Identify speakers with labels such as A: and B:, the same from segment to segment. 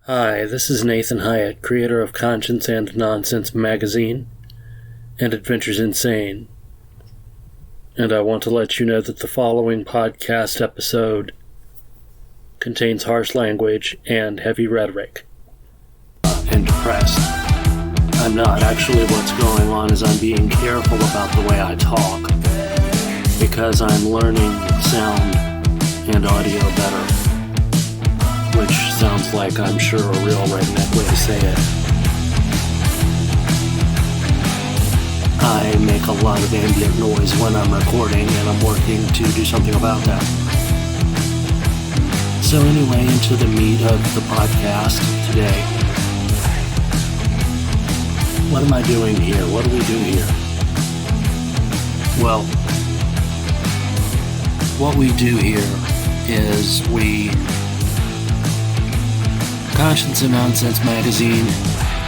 A: Hi, this is Nathan Hyatt, creator of Conscience and Nonsense magazine and Adventures Insane. And I want to let you know that the following podcast episode contains harsh language and heavy rhetoric. And depressed. I'm not. Actually, what's going on is I'm being careful about the way I talk because I'm learning sound and audio better. Which sounds like, I'm sure, a real redneck way to say it. I make a lot of ambient noise when I'm recording, and I'm working to do something about that. So anyway, into the meat of the podcast today. What am I doing here? What do we do here? Well, what we do here is Conscience and Nonsense magazine,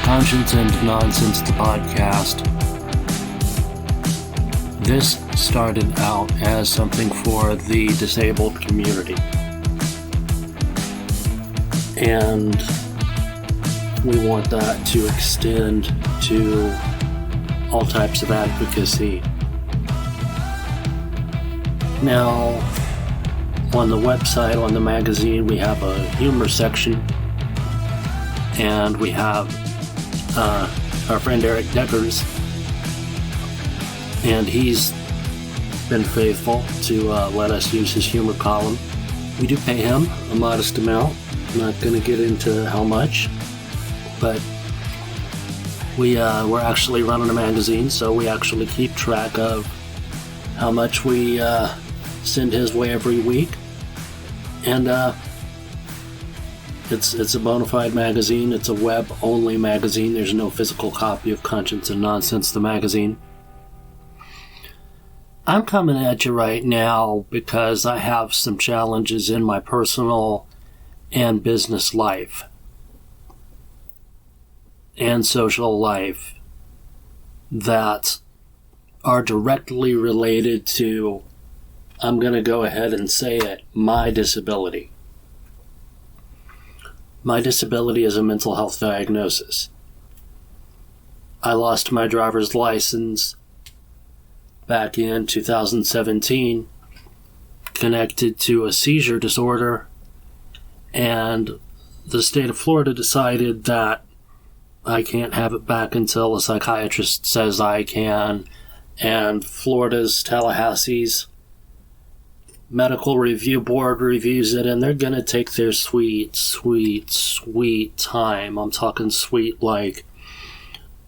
A: Conscience and Nonsense the podcast. This started out as something for the disabled community. And we want that to extend to all types of advocacy. Now, on the website, on the magazine, we have a humor section. And we have our friend Eric Deckers, and he's been faithful to let us use his humor column. We do pay him a modest amount. I'm not going to get into how much, but we're actually running a magazine, so we actually keep track of how much we send his way every week. And It's a bona fide magazine. It's a web-only magazine. There's no physical copy of Conscience and Nonsense, the magazine. I'm coming at you right now because I have some challenges in my personal and business life and social life that are directly related to, I'm going to go ahead and say it, my disability. My disability is a mental health diagnosis. I lost my driver's license back in 2017, connected to a seizure disorder, and the state of Florida decided that I can't have it back until a psychiatrist says I can, and Florida's Tallahassee's medical review board reviews it, and they're going to take their sweet time. I'm talking sweet like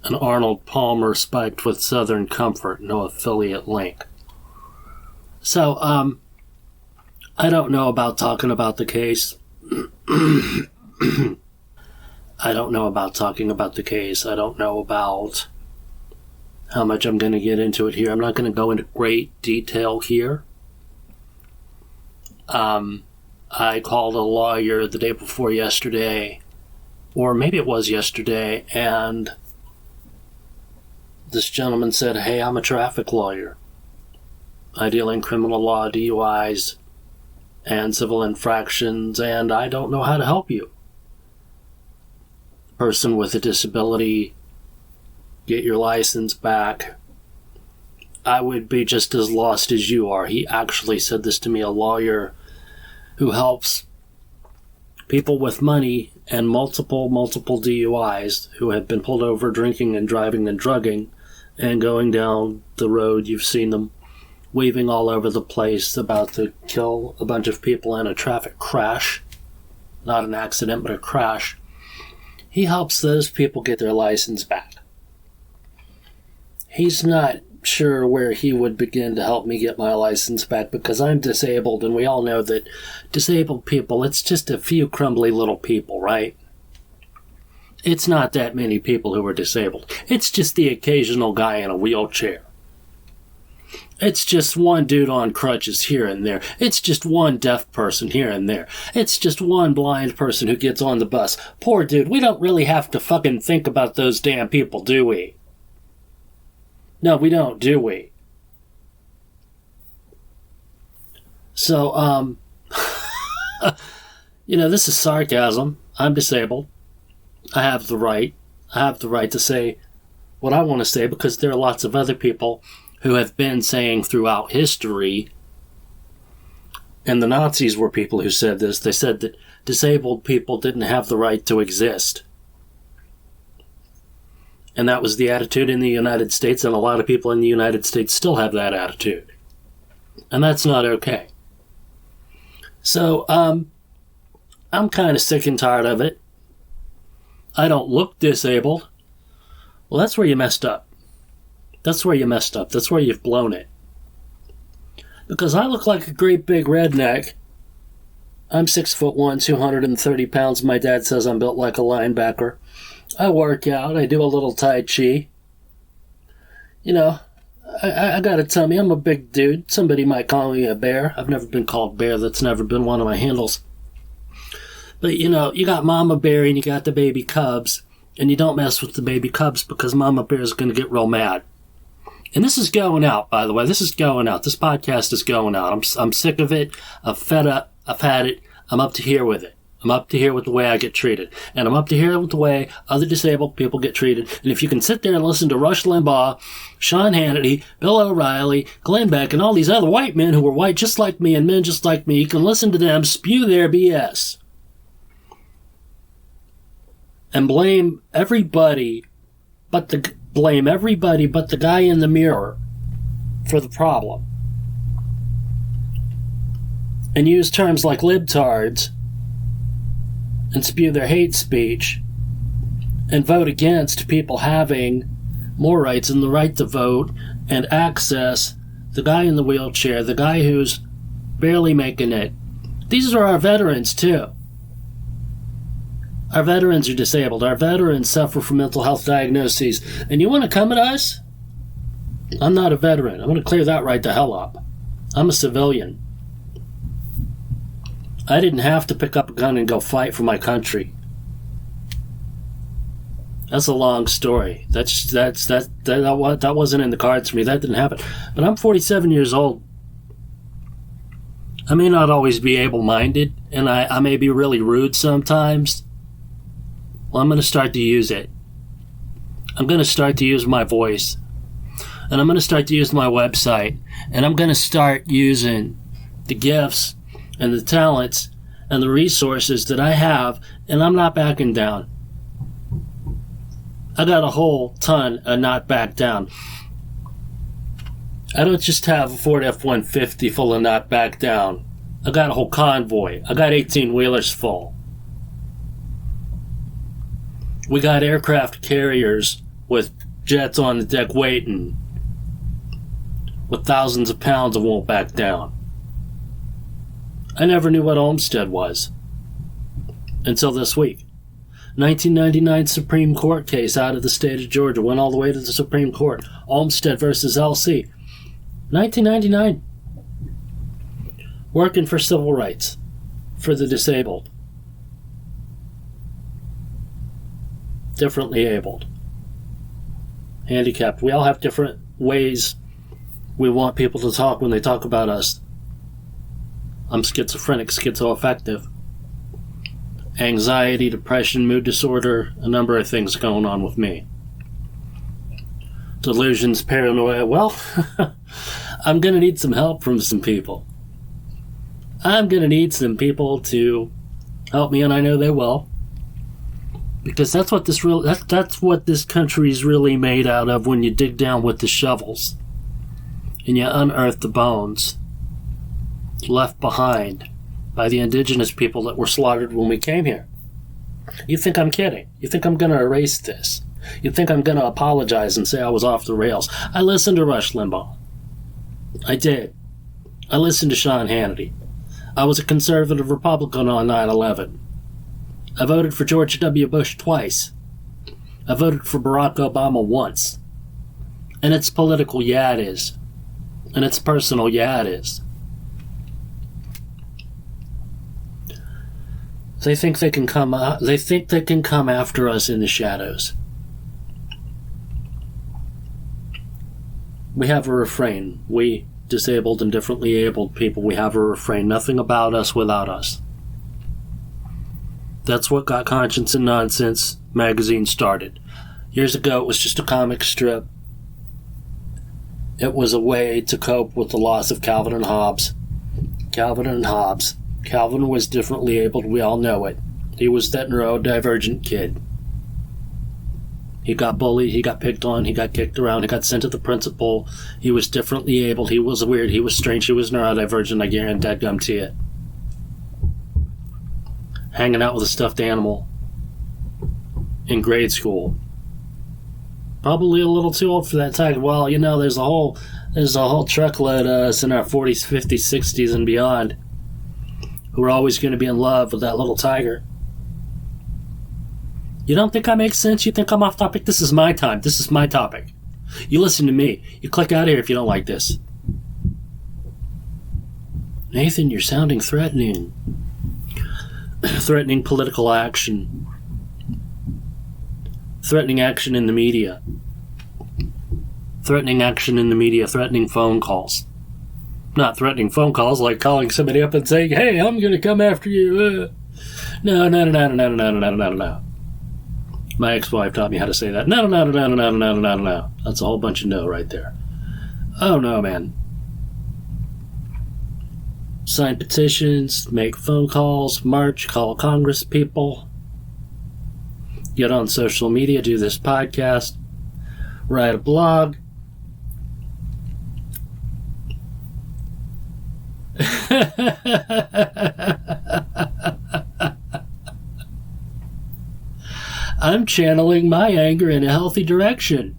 A: an Arnold Palmer spiked with Southern Comfort, no affiliate link. So, I don't know about talking about the case. I don't know about talking about the case. I don't know about how much I'm going to get into it here. I'm not going to go into great detail here. I called a lawyer the day before yesterday, or maybe it was yesterday, and this gentleman said, "Hey, I'm a traffic lawyer. I deal in criminal law, DUIs, and civil infractions, and I don't know how to help you. Person with a disability, get your license back. I would be just as lost as you are." He actually said this to me, a lawyer who helps people with money and multiple DUIs who have been pulled over drinking and driving and drugging and going down the road. You've seen them weaving all over the place, about to kill a bunch of people in a traffic crash. Not an accident, but a crash. He helps those people get their license back. He's not sure where he would begin to help me get my license back because I'm disabled, and we all know that disabled people, it's just a few crumbly little people, right? It's not that many people who are disabled. It's just the occasional guy in a wheelchair. It's just one dude on crutches here and there. It's just one deaf person here and there. It's just one blind person who gets on the bus. Poor dude, we don't really have to fucking think about those damn people, do we? No, we don't, do we? So, this is sarcasm. I'm disabled. I have the right. I have the right to say what I want to say, because there are lots of other people who have been saying throughout history, and the Nazis were people who said this. They said that disabled people didn't have the right to exist. And that was the attitude in the United States, and a lot of people in the United States still have that attitude. And that's not okay. So, I'm kind of sick and tired of it. I don't look disabled. Well, that's where you messed up. That's where you messed up. That's where you've blown it. Because I look like a great big redneck. I'm 6'1", 230 pounds. My dad says I'm built like a linebacker. I work out. I do a little Tai Chi. You know, I got a tummy. I'm a big dude. Somebody might call me a bear. I've never been called bear. That's never been one of my handles. But, you know, you got Mama Bear and you got the baby cubs. And you don't mess with the baby cubs because Mama Bear is going to get real mad. And this is going out, by the way. This is going out. This podcast is going out. I'm sick of it. I'm fed up. I've had it. I'm up to here with it. I'm up to here with the way I get treated. And I'm up to here with the way other disabled people get treated. And if you can sit there and listen to Rush Limbaugh, Sean Hannity, Bill O'Reilly, Glenn Beck, and all these other white men who are white just like me and men just like me, you can listen to them spew their BS. And blame everybody but the guy in the mirror for the problem. And use terms like libtards and spew their hate speech and vote against people having more rights and the right to vote and access the guy in the wheelchair, the guy who's barely making it. These are our veterans, too. Our veterans are disabled. Our veterans suffer from mental health diagnoses. And you want to come at us? I'm not a veteran. I'm going to clear that right the hell up. I'm a civilian. I didn't have to pick up a gun and go fight for my country. That's a long story. That wasn't in the cards for me. That didn't happen. But I'm 47 years old. I may not always be able-minded, and I may be really rude sometimes. Well, I'm going to start to use it. I'm going to start to use my voice. And I'm going to start to use my website. And I'm going to start using the gifts and the talents and the resources that I have. And I'm not backing down. I got a whole ton of not back down. I don't just have a Ford F-150 full of not back down. I got a whole convoy. I got 18-wheelers full. We got aircraft carriers with jets on the deck waiting, with thousands of pounds that won't back down. I never knew what Olmsted was until this week. 1999 Supreme Court case out of the state of Georgia went all the way to the Supreme Court. Olmsted versus LC. 1999. Working for civil rights for the disabled. Differently abled, handicapped. We all have different ways we want people to talk when they talk about us. I'm schizophrenic, schizoaffective. Anxiety, depression, mood disorder, a number of things going on with me. Delusions, paranoia. Well, I'm going to need some help from some people. I'm going to need some people to help me, and I know they will. Because that's what this country is really made out of when you dig down with the shovels and you unearth the bones left behind by the indigenous people that were slaughtered when we came here. You think I'm kidding? You think I'm going to erase this? You think I'm going to apologize and say I was off the rails? I listened to Rush Limbaugh. I did. I listened to Sean Hannity. I was a conservative Republican on 9/11. I voted for George W. Bush twice. I voted for Barack Obama once. And it's political, yeah it is. And it's personal, yeah it is. They think they can come after us in the shadows. We have a refrain. We, disabled and differently abled people, we have a refrain. Nothing about us without us. That's what got Conscience and Nonsense magazine started. Years ago, it was just a comic strip. It was a way to cope with the loss of Calvin and Hobbes. Calvin was differently abled, we all know it. He was that neurodivergent kid. He got bullied, he got picked on, he got kicked around, he got sent to the principal. He was differently abled, he was weird, he was strange, he was neurodivergent, I guarantee dadgum to it. Hanging out with a stuffed animal in grade school. Probably a little too old for that time. Well, there's a whole truckload of us in our 40s, 50s, 60s, and beyond who are always going to be in love with that little tiger. You don't think I make sense? You think I'm off topic? This is my time. This is my topic. You listen to me. You click out of here if you don't like this. Nathan, you're sounding threatening. Threatening political action. Threatening action in the media. Threatening action in the media. Threatening phone calls. Not threatening phone calls like calling somebody up and saying, hey, I'm going to come after you. No. My ex-wife taught me how to say that. No. That's a whole bunch of no right there. Oh, no, man. Sign petitions, make phone calls, march, call Congress people, get on social media, do this podcast, write a blog. I'm channeling my anger in a healthy direction.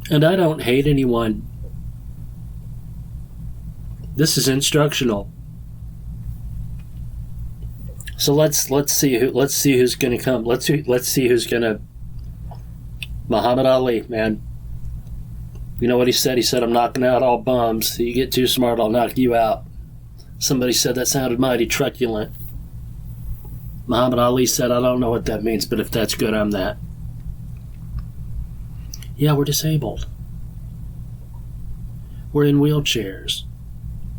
A: And I don't hate anyone. This is instructional. So let's see who's going to come. Let's see who's going to. Muhammad Ali, man. You know what he said? He said, I'm knocking out all bums. You get too smart, I'll knock you out. Somebody said that sounded mighty truculent. Muhammad Ali said, I don't know what that means, but if that's good, I'm that. Yeah, we're disabled. We're in wheelchairs.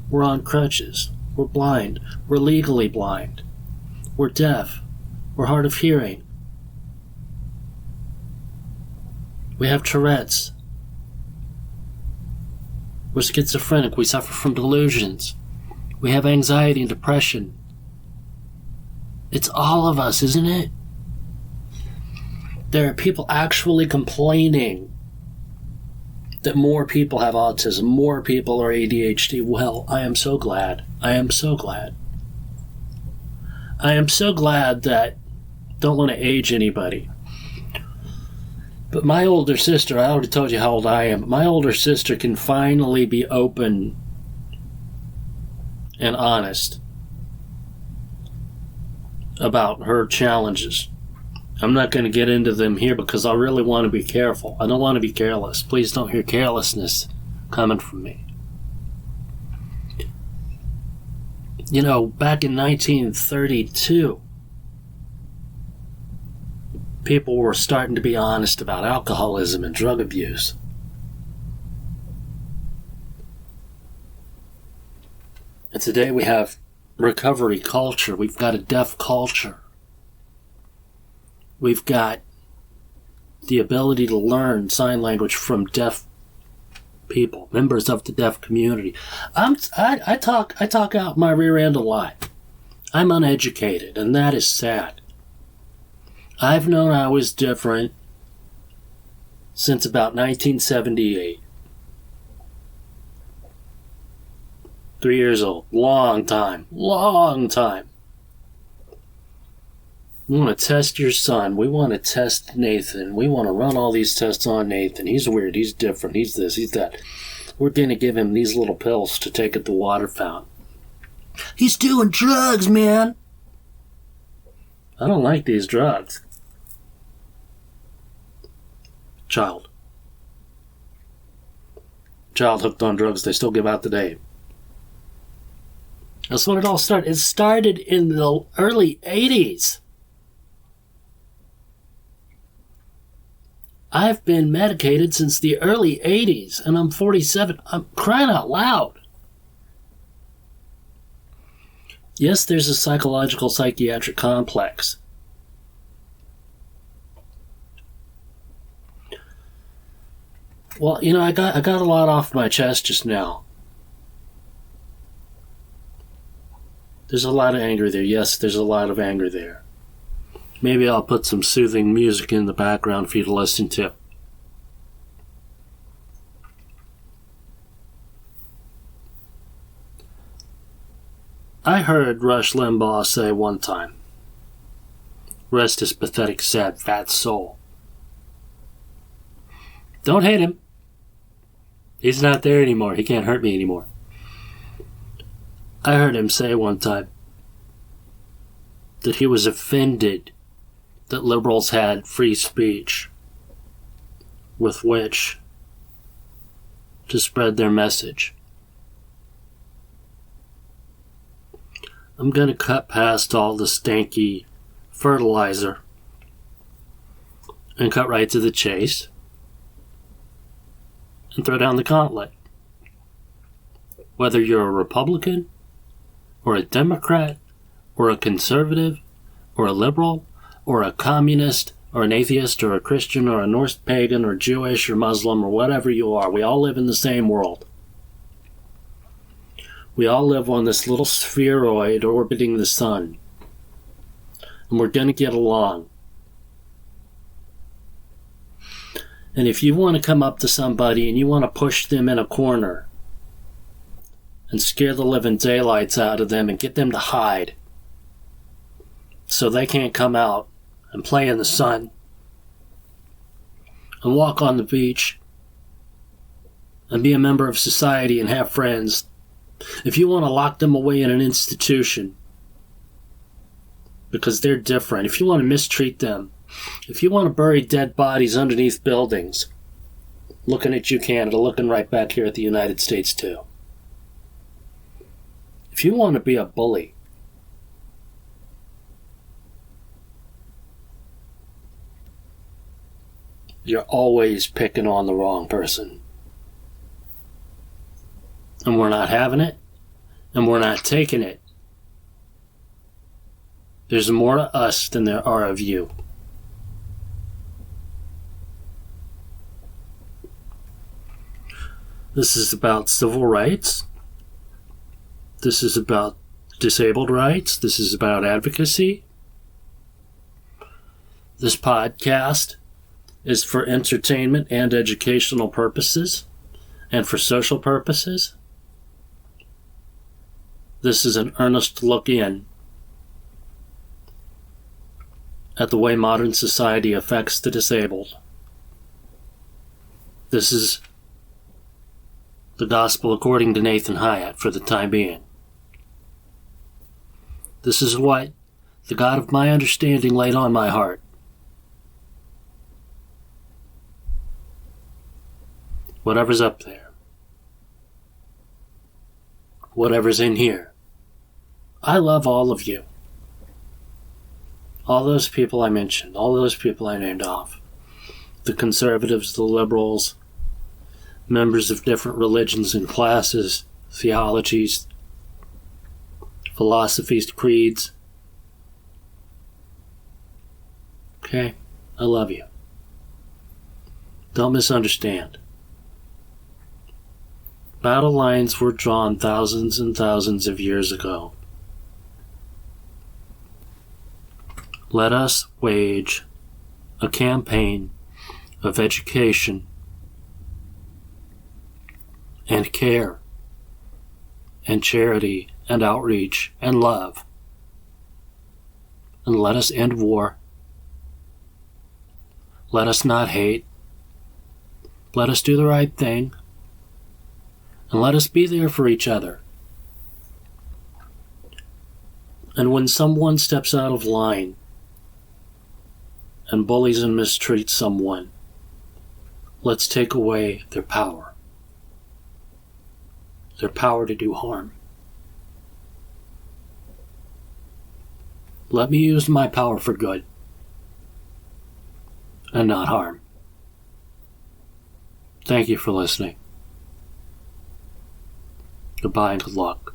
A: We're on crutches. We're blind. We're legally blind. We're deaf. We're hard of hearing. We have Tourette's. We're schizophrenic. We suffer from delusions. We have anxiety and depression. It's all of us, isn't it? There are people actually complaining that more people have autism, more people are ADHD. Well, I am so glad. I am so glad that, don't want to age anybody, but my older sister, I already told you how old I am, my older sister can finally be open and honest about her challenges. I'm not going to get into them here because I really want to be careful. I don't want to be careless. Please don't hear carelessness coming from me. Back in 1932, people were starting to be honest about alcoholism and drug abuse. And today we have recovery culture. We've got a deaf culture. We've got the ability to learn sign language from deaf people, members of the deaf community. I talk out my rear end a lot. I'm uneducated, and that is sad. I've known I was different since about 1978. 3 years old. Long time. We want to test your son. We want to test Nathan. We want to run all these tests on Nathan. He's weird. He's different. He's this. He's that. We're going to give him these little pills to take at the water fountain. He's doing drugs, man. I don't like these drugs. Child hooked on drugs they still give out today. That's when it all started. It started in the early 80s. I've been medicated since the early 80s, and I'm 47. I'm crying out loud. Yes, there's a psychological psychiatric complex Well, I got a lot off my chest just now. There's a lot of anger there. Yes, there's a lot of anger there. Maybe I'll put some soothing music in the background for you to listen to. I heard Rush Limbaugh say one time, "Rest his pathetic, sad, fat soul." Don't hate him. He's not there anymore. He can't hurt me anymore. I heard him say one time that he was offended that liberals had free speech with which to spread their message. I'm going to cut past all the stanky fertilizer and cut right to the chase and throw down the gauntlet. Whether you're a Republican or a Democrat or a conservative or a liberal or a communist or an atheist or a Christian or a Norse pagan or Jewish or Muslim or whatever you are, we all live in the same world. We all live on this little spheroid orbiting the sun. And we're going to get along. And if you want to come up to somebody and you want to push them in a corner and scare the living daylights out of them and get them to hide so they can't come out and play in the sun and walk on the beach and be a member of society and have friends, if you want to lock them away in an institution because they're different, if you want to mistreat them, if you want to bury dead bodies underneath buildings, looking at you, Canada, looking right back here at the United States too. If you want to be a bully, you're always picking on the wrong person. And we're not having it, and we're not taking it. There's more to us than there are of you. This is about civil rights. This is about disabled rights. This is about advocacy. This podcast is for entertainment and educational purposes and for social purposes. This is an earnest look in at the way modern society affects the disabled. This is the gospel according to Nathan Hyatt for the time being. This is what the God of my understanding laid on my heart. Whatever's up there, whatever's in here, I love all of you. All those people I mentioned, all those people I named off. The conservatives, the liberals, members of different religions and classes, theologies, philosophies, creeds. Okay? I love you. Don't misunderstand. Battle lines were drawn thousands and thousands of years ago. Let us wage a campaign of education and care and charity and outreach and love. And let us end war. Let us not hate. Let us do the right thing. And let us be there for each other. And when someone steps out of line and bullies and mistreats someone, let's take away their power. Their power to do harm. Let me use my power for good and not harm. Thank you for listening. Goodbye and good luck.